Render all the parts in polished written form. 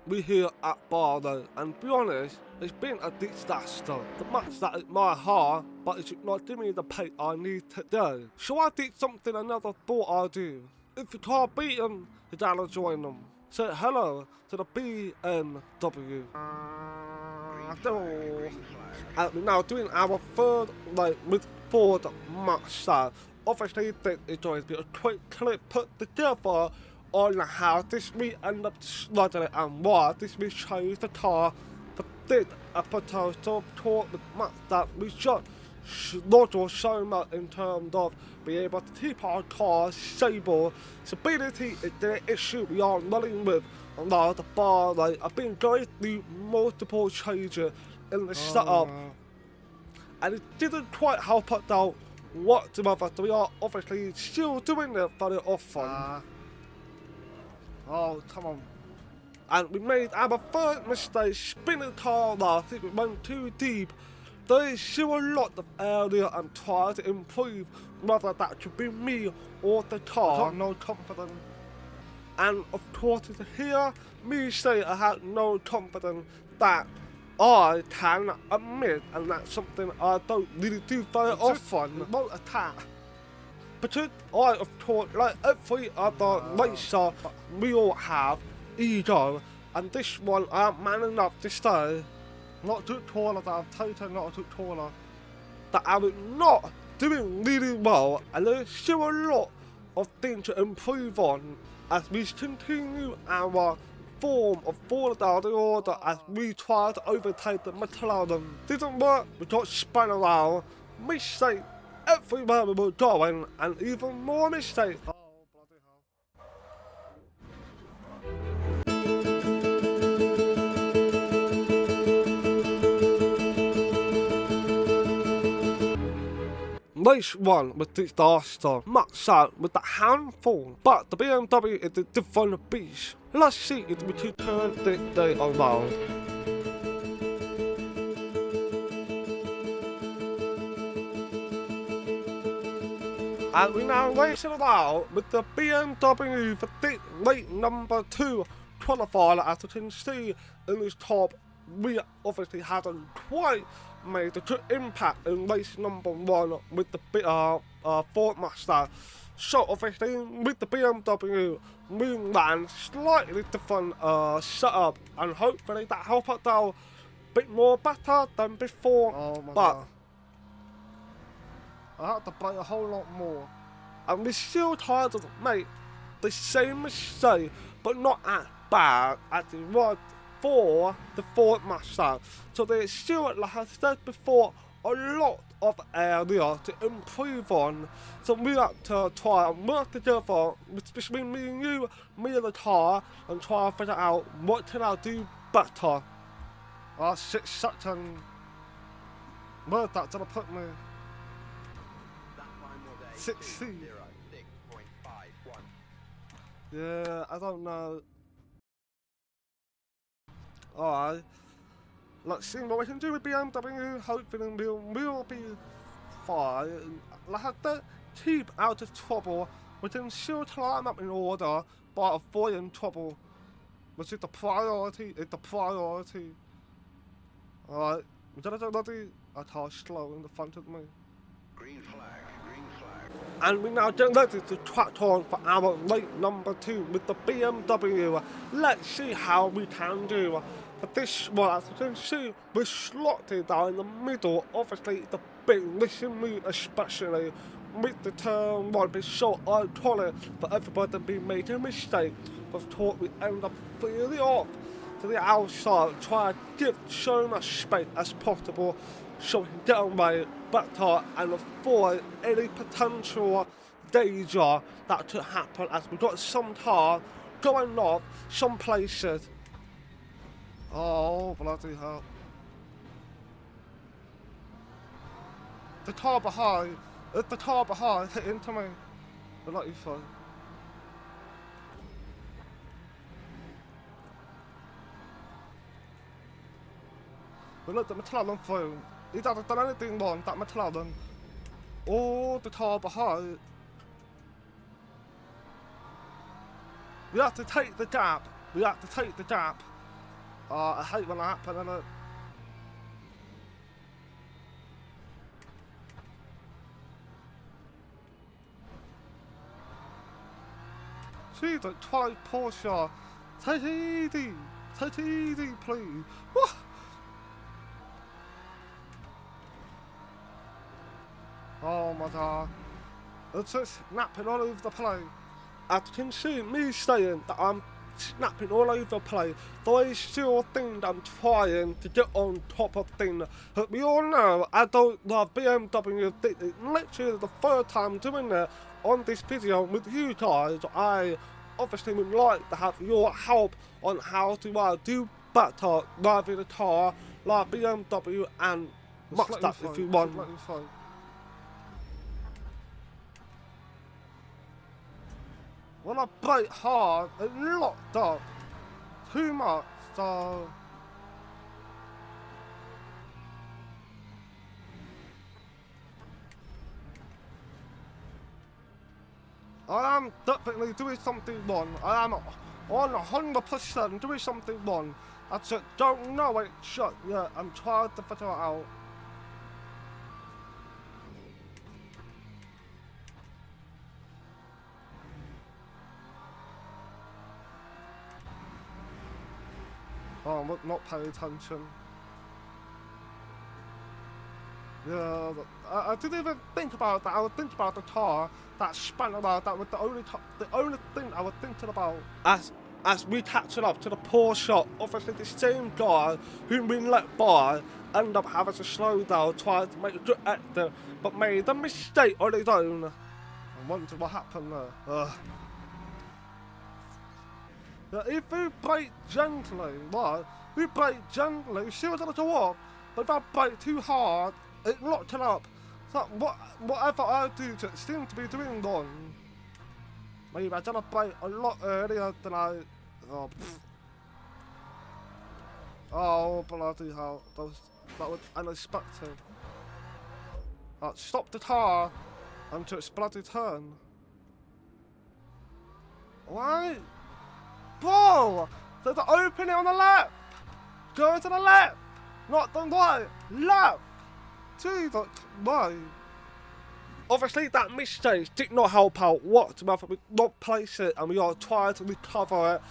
we here at Bahrain, and to be honest, it's been a disaster. The much that is my heart, but it's not giving me the pay I need today. So I did something I never thought I'd do. If you can't beat them, you gotta join them. Say hello to the BMW. And we're now doing our third night with Ford Mustang. Obviously, this is going to be a quick clip put together on how this we end up slugging it and why this we chose the car that did a potential talk with Mustang. We should slaughter so much in terms of being able to keep our car stable. Stability is the issue we are running with. And now the bar, like, I've been going through multiple changes in the setup, and it didn't quite help us out whatsoever, so we are obviously still doing it very often. Oh, come on. And we made our third mistake, spinning the car last. I think we went too deep. There is still a lot of area I'm trying to improve, whether that should be me or the car. I have no confidence. And of course, to hear me say I have no confidence that I can admit, and that's something I don't really do very often. Won't attack. Because I, of course, like every other racer, we all have ego, and this one I'm man enough to say, not too taller, that I'm totally not too taller, that I'm not doing really well, and there's still a lot of things to improve on as we continue our form of falling down the order as we try to overtake the McLaren. Didn't work, we got spun around, mistake everywhere we were going, and even more mistakes. Oh, bloody hell. Race 1 was disaster, Mustang with the handful, but the BMW is a different beast. Let's see if we can turn this day around. And we now racing around with the BMW for this late number 2 qualifier. As you can see in this top, we obviously hadn't quite made a good impact in race number 1 with the Ford Mustang. So obviously with the BMW, we ran slightly different setup, and hopefully that helped us out a bit more better than before. But I had to play a whole lot more, and we still tried to make the same mistake, but not as bad as it was for the Ford Mustang. So there's still, like I said before, a lot of area to improve on. So we have to try and work together between me and you, me and the car, and try and figure out what can I do better. Such an... where's that gonna put me? 6C. Yeah, I don't know. Alright, let's see what we can do with BMW. Hopefully we'll be fine. Like to keep out of trouble. We can still climb up in order by avoiding trouble, which is the priority. It's the priority. Alright, we got it ready. A car slow in the front of me. Green flag. And we now get ready to track on for our late number 2 with the BMW. Let's see how we can do. For this one, as you can see, we're slotted down in the middle. Obviously, the big listen move, especially with the turn 1, it's so iconic for everybody to be making a mistake. Of course, we end up really off to the outside, try to give so much space as possible, so we can get away better and avoid any potential danger that could happen, as we've got some cars going off some places. Oh, bloody hell. The car behind hit into me. I'll let you through. But look, the McLaren through. He hasn't done anything wrong, that McLaren. Oh, the car behind. We have to take the gap. We have to take the gap. I hate when that happens, innit? Jesus, try Porsche. Take it easy. Take it easy, please. Woo! Oh my god. It's just snapping all over the place. As you can see me saying that I'm snapping all over the place, there is still things I'm trying to get on top of things. But we all know I don't love BMW. It's literally the third time doing it on this video with you guys. I obviously would like to have your help on how to do better driving a car like BMW and Mustang if you want. When I brake hard, it locked up too much, so I am definitely doing something wrong. I am on 100% doing something wrong. I just don't know it just yet. I'm trying to figure it out. Oh, I'm not paying attention. Yeah, I didn't even think about that. I was thinking about the car that spun around. That was the only thing I was thinking about. As we catching up to the Porsche, obviously the same guy whom we let by ended up having to slow down, trying to make a good exit, but made a mistake on his own. I wonder what happened there. If you brake gently, right? You brake gently, see what's gonna go off, but if I brake too hard, it locked it up. So whatever I do just seems to be doing wrong. Maybe I done a brake a lot earlier than I. Oh, oh bloody hell! That was unexpected. Stop the car and just bloody turn. Why? Bro, there's an opening on the left. Go to the left, not the right. Left. Jesus, no. Obviously, that mistake did not help out whatsoever. We did not place it, and we are trying to recover it.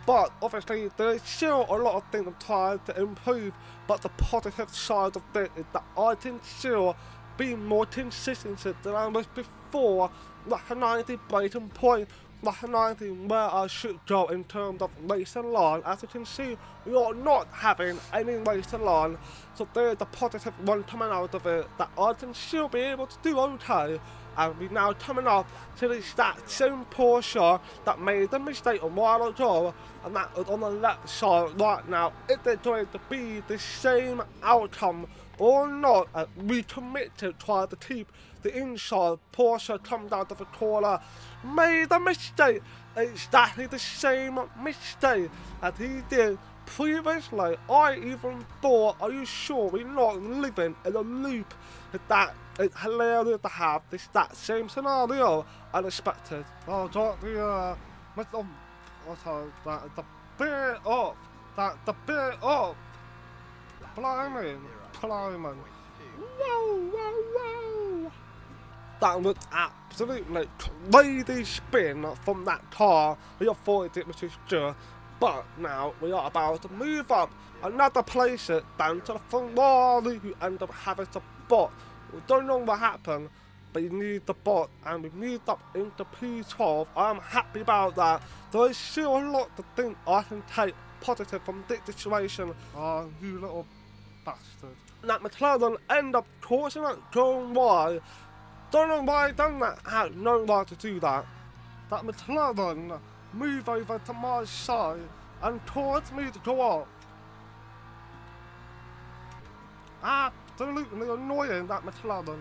But obviously, there's still a lot of things I'm trying to improve. But the positive side of it is that I can still be more consistent than I was before. Recognizing breaking point. Recognizing where I should go in terms of racing line. As you can see, we are not having any racing line, so there's a positive one coming out of it that I can still be able to do okay. And we're now coming up to this that same Porsche that made the mistake a while ago, and that was on the left side right now. Is there going to be the same outcome or not? We commit to try to keep the inside. Porsche comes out of the corner, made a mistake, exactly the same mistake as he did previously. I even thought, are you sure we're not living in a loop? That it's hilarious to have that same scenario unexpected. Oh, don't the the bit up, the bit up, blimey. Whoa. That was absolutely crazy spin from that car. We avoided it, which is good. But now we are about to move up another place down to the Ferrari, who end up having to bot. We don't know what happened, but you need the bot, and we moved up into P12. I'm happy about that. There is still a lot to think I can take positive from this situation. Oh, you little bastard. That McLaren end up causing it going wide. Don't know why I done that. I had no right to do that. That McLaren move over to my side and caused me to go off. Absolutely annoying, that McLaren.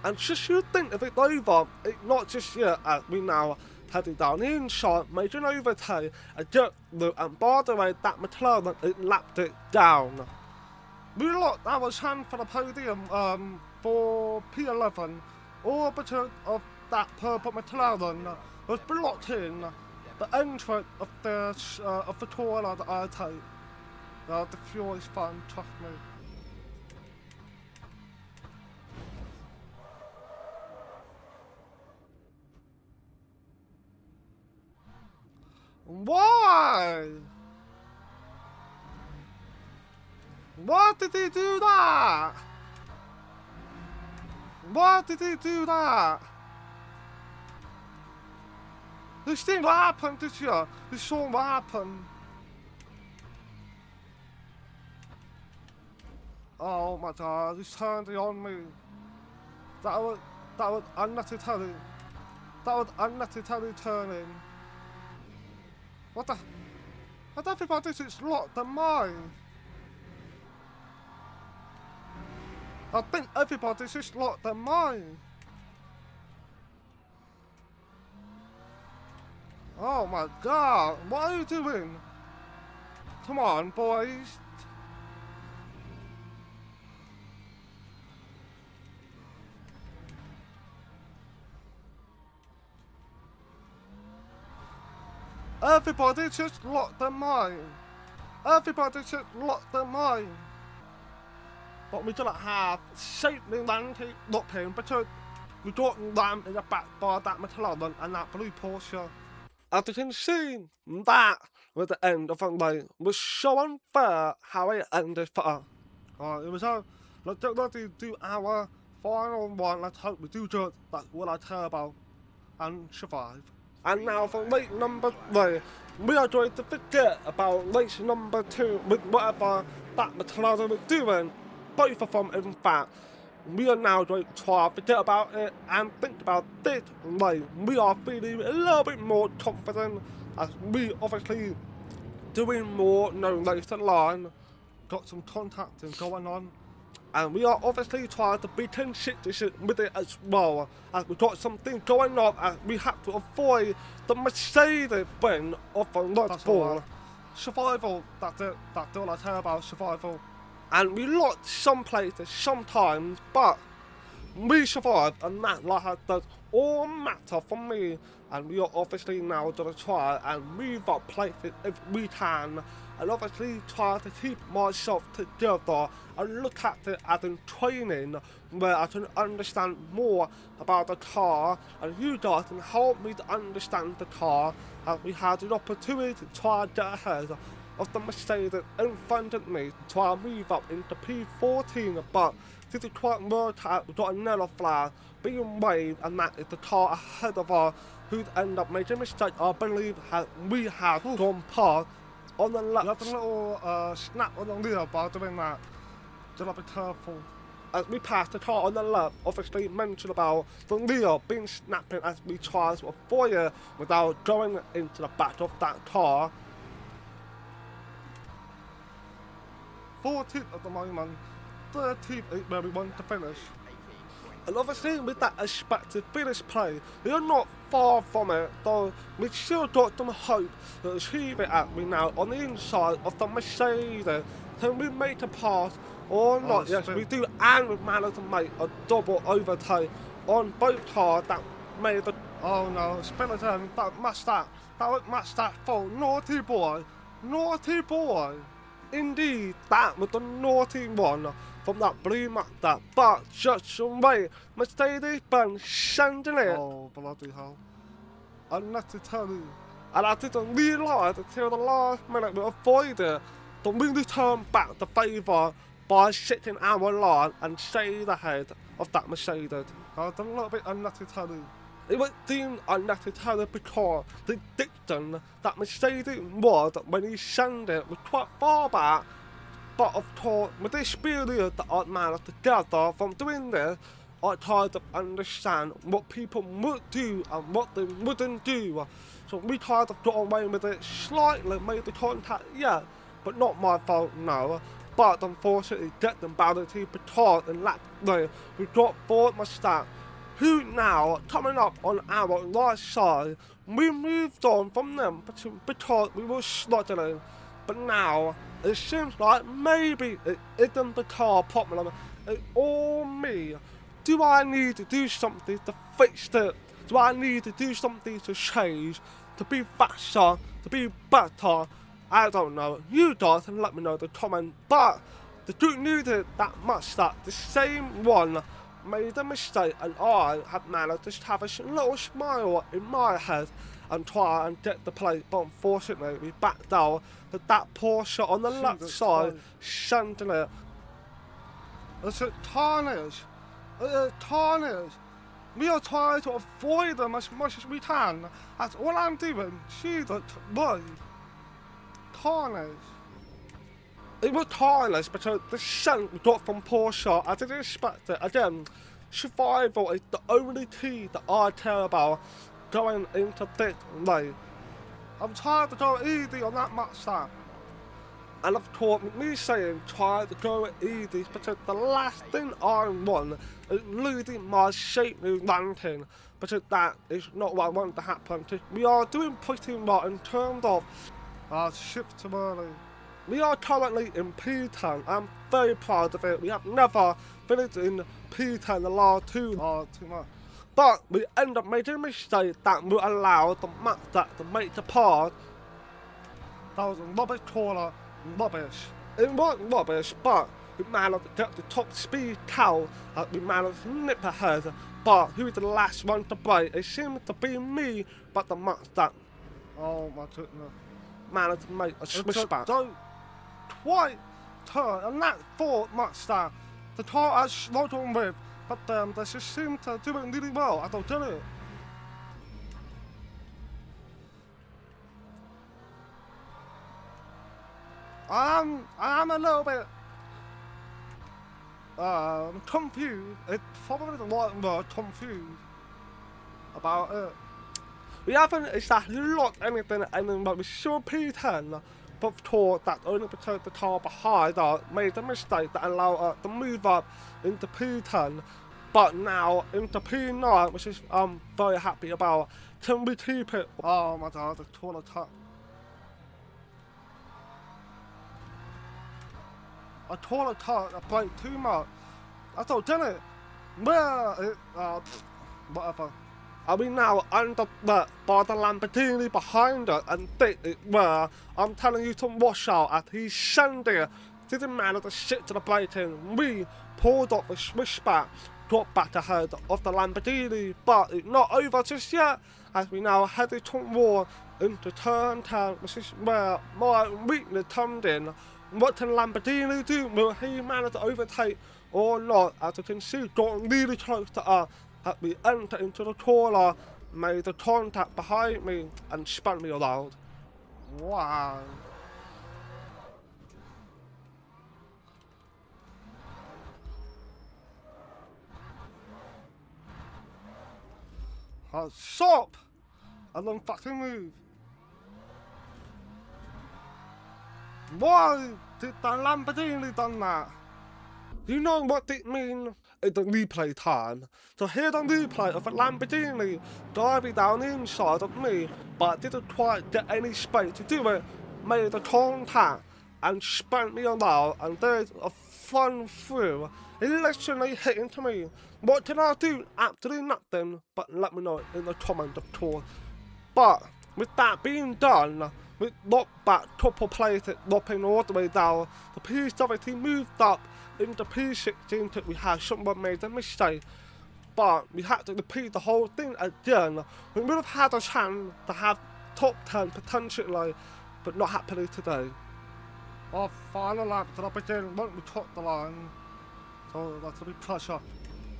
And just you think if it's over, it's not just yet as we now heading down the inside, making overtake, a jerk loop, and by the way, that McLaren, it lapped it down. We locked our hand for the podium for P11, all because of that purple McLaren was blocking the entrance of the corner that I take. The fuel is fun, trust me. Why? Why did he do that? Why did he do that? This thing happened this year. This saw what happened. Oh my god, he's turned it on me. That was unnecessary. That was unnecessary turning. What the? I don't think this is locked in mine. I think everybody's just locked in mine. Oh my god, what are you doing? Come on, boys. Everybody just locked their mind. Everybody just locked their mind. But we don't have safely landing not paying because we got rammed in the back by that McLaren and that blue Porsche. As you can see, that was the end of the night. It was so unfair how it ended for us. It was let's get ready to do our final one. Let's hope we do good. That's what I care about. And survive. And now for race number 3, we are going to forget about race number 2 with whatever that McLaren was doing. Both of them, in fact. We are now going to try to forget about it and think about this race. We are feeling a little bit more confident as we obviously doing more no race line. Got some contacting going on. And we are obviously trying to be consistent with it as well, as we got something going on, and we have to avoid the Mercedes win of the Red Bull. Survival, that's it. That's all I care about, survival. And we lost some places sometimes, but we survived, and that, like I said, all matter for me. And we are obviously now going to try and move up places if we can, and obviously try to keep myself together and look at it as in training, where I can understand more about the car, and you guys can help me to understand the car, as we had an opportunity to try and get ahead of the Mercedes in front of me to try and move up into P14, but this is quite worked out. We got another flag being waved, and that is the car ahead of us who'd end up making a mistake. I believe we have gone past on the left. There's a little snap on the rear by doing that. Just be careful. As we passed the car on the left, obviously mentioned about the rear being snapping as we try to avoid it without going into the back of that car. 14th at the moment, 13th is where we want to finish. And obviously with that expected finish play, we are not far from it, though we still got some hope to achieve it at me now on the inside of the Mercedes. Can we make a pass or not? Yes, we do, and we managed to make a double overtake on both cars that made the... Oh no, spin again, that was Mustang fault. Naughty boy, naughty boy. Indeed, that was the naughty one from that blue Mustang, but just some way, Mercedes-Benz sending it. Oh, bloody hell. Unnecessary. And I didn't realise until the last minute we avoided it, to really turn back the favour by sitting our line and staying ahead of that Mercedes. I was a little bit unnecessary. It was deemed unnecessary because the distance that Mercedes was when he sent it was quite far back. But of course, with the experience that I managed to gather from doing this, I tried to understand what people would do and what they wouldn't do. So we tried to get away with it slightly, made the contact, yeah, but not my fault, no. But unfortunately, get them bounty because in that way, we got Ford Mustang, who now, coming up on our right side, we moved on from them because we were struggling. But now, it seems like maybe it isn't the car problem, it's all me. Do I need to do something to fix it? Do I need to do something to change, to be faster, to be better? I don't know. You guys can let me know in the comment. But the truth needed that much that the same one made a mistake and I have managed to have a little smile in my head and try and get the plate, but unfortunately we backed down with that poor shot on the left side, sending it. It's a tarnish. Tarnish. We are trying to avoid them as much as we can. That's all I'm doing. Jesus, boy. Tarnish. It was tarnish because the shunt we got from poor shot, I didn't expect it. Again, survival is the only key that I care about going into this lane. I'm trying to go easy on that Mustang. And of course, me saying try to go easy because the last thing I want is losing my shape new ranking, because that is not what I want to happen. We are doing pretty well in terms of shift too early. We are currently in P10. I'm very proud of it. We have never finished in P10 the last too much. But we end up making a mistake that will allow the Mustang to make the part. That was a rubbish corner. Rubbish. It wasn't rubbish, but we managed to get the top speed cow. We managed to nip ahead. But who is the last one to break? It seems to be me, but the Mustang. Oh my goodness. Managed to make a switchback. Don't quite turn, and that Ford Mustang, the car I struggled with, but they just seem to do it really well. I don't get it. I am a little bit confused. It's probably the right word, confused about it. We haven't exactly lost anything but we still P10, but of course that's only because the car behind us made a mistake that allowed us to move up into P10, but now into P9, which is I'm very happy about. Can we keep it? Oh my god, the corner cut. I call a cut, I break too much. I don't get it. Whatever. Are we now under the by the Lamborghini behind us and this is where I'm telling you to watch out as he's sending didn't manage to shit to the braking. We pulled up the switchback, got back ahead of the Lamborghini, but it's not over just yet as we now headed toward into turn 10, which is where my weakness comes in. What can Lamborghini do? Will he manage to overtake or not? As you can see, got really close to us as we enter into the corner, made the contact behind me and spun me around. Wow. Stop! I don't fucking move. Why did the Lamborghini done that? You know what it means? It's the replay time. So here's the replay of a Lamborghini driving down the inside of me, but didn't quite get any space to do it, made a contact and spun me around, and there's a fun through. It literally hit into me. What can I do? Absolutely nothing, but let me know in the comment of course. But with that being done, we locked back couple places, dropping all the way down. The P17 moved up into P16 till we had someone made a mistake. But we had to repeat the whole thing again. We would have had a chance to have top 10 potentially, but not happening today. Our final lap to the beginning won't be top the line, so that's a big pressure.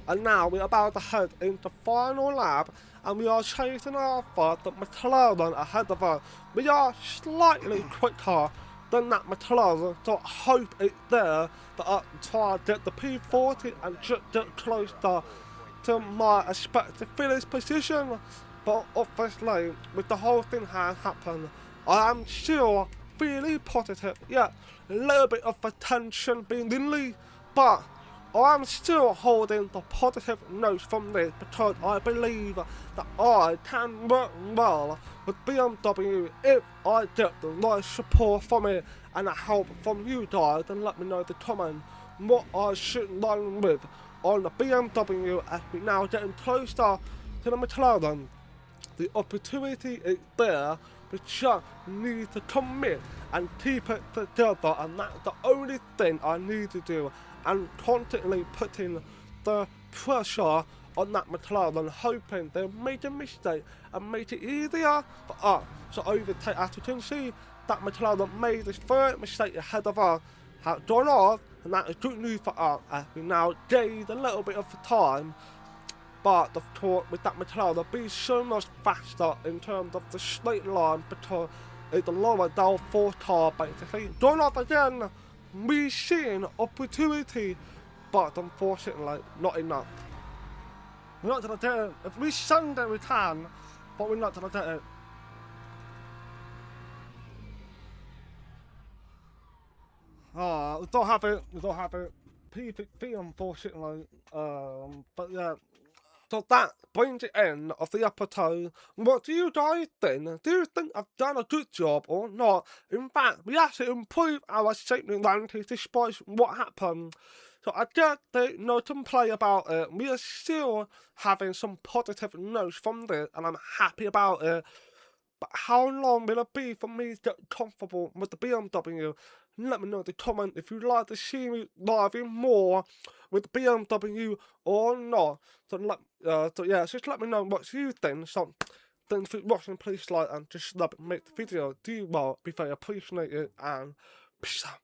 And now we're about to head into final lap, and we are chasing after the McLaren ahead of us. We are slightly quicker than that McLaren, so I hope it's there that I try to get the P40 and just get closer to my expected finish position. But obviously, with the whole thing has happened, I am still really positive. Yeah, a little bit of the tension being released, but I'm still holding the positive notes from this because I believe that I can work well with BMW if I get the right support from it and the help from you guys. And let me know in the comment what I should run with on the BMW as we now getting closer to the McLaren. The opportunity is there, We just need to commit and keep it together, and that's the only thing I need to do. And constantly putting the pressure on that McLaren, hoping they'll make a mistake and make it easier for us to overtake. As you can see, that McLaren made his third mistake ahead of us, has gone off, and that is good news for us as we now gained a little bit of time. But of course, with that McLaren being so much faster in terms of the straight line, because it's a lower downforce car basically. Going off again, we seeing opportunity, but unfortunately not enough. We're not gonna do it. If we Sunday we can, but we're not gonna do it. We don't have it. We don't have it. PvP, unfortunately. But yeah. So that brings the end of the episode. What do you guys think? Do you think I've done a good job or not? In fact, we actually improved our safety ranking despite what happened. So I just think no complaint about it. We are still having some positive notes from this, and I'm happy about it. But how long will it be for me to get comfortable with the BMW? Let me know in the comment if you'd like to see me driving more with the BMW or not. So yeah, just let me know what you think. So thanks for watching, please like and just make the video do well, be very appreciated, and peace out.